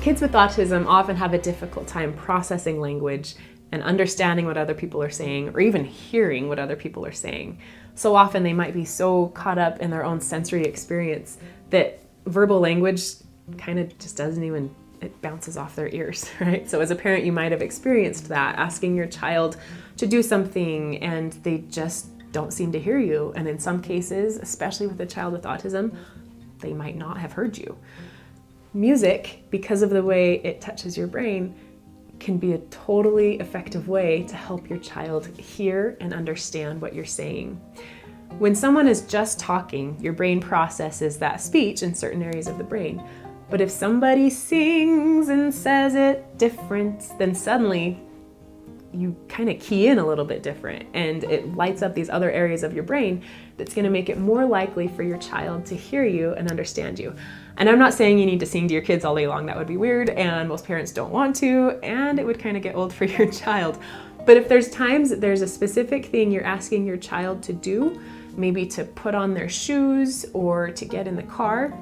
Kids with autism often have a difficult time processing language and understanding what other people are saying, or even hearing what other people are saying. So often they might be so caught up in their own sensory experience that verbal language kind of just doesn't even, it bounces off their ears, right? So as a parent, you might have experienced that, asking your child to do something and they just don't seem to hear you. And in some cases, especially with a child with autism, they might not have heard you. Music, because of the way it touches your brain, can be a totally effective way to help your child hear and understand what you're saying. When someone is just talking, your brain processes that speech in certain areas of the brain. But if somebody sings and says it different, then suddenly you kind of key in a little bit different, and it lights up these other areas of your brain that's going to make it more likely for your child to hear you and understand you. And I'm not saying you need to sing to your kids all day long. That would be weird, and most parents don't want to, and it would kind of get old for your child. But if there's times that there's a specific thing you're asking your child to do, maybe to put on their shoes or to get in the car,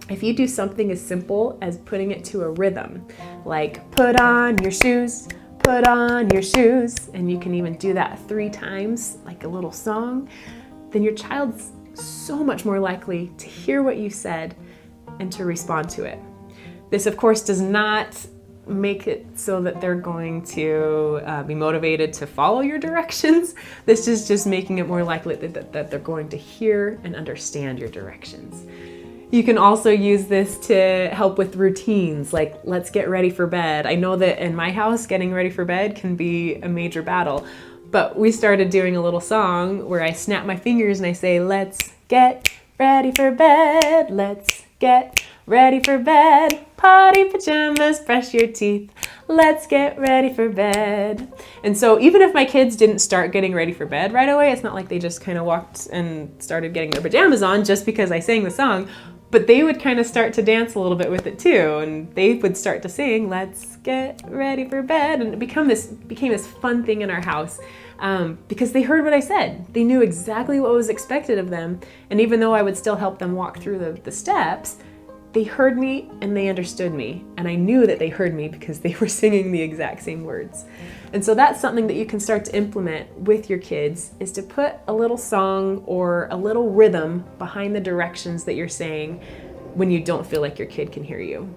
if you do something as simple as putting it to a rhythm, like put on your shoes, put on your shoes, and you can even do that 3 times, like a little song, then your child's so much more likely to hear what you said and to respond to it. This, of course, does not make it so that they're going to be motivated to follow your directions. This is just making it more likely that they're going to hear and understand your directions. You can also use this to help with routines, like let's get ready for bed. I know that in my house, getting ready for bed can be a major battle, but we started doing a little song where I snap my fingers and I say, let's get ready for bed, let's get ready for bed, potty pajamas, brush your teeth, let's get ready for bed. And so even if my kids didn't start getting ready for bed right away, it's not like they just kind of walked and started getting their pajamas on just because I sang the song, but they would kind of start to dance a little bit with it too, and they would start to sing, let's get ready for bed, and it became this fun thing in our house because they heard what I said. They knew exactly what was expected of them, and even though I would still help them walk through the steps, they heard me and they understood me, and I knew that they heard me because they were singing the exact same words. And so that's something that you can start to implement with your kids, is to put a little song or a little rhythm behind the directions that you're saying when you don't feel like your kid can hear you.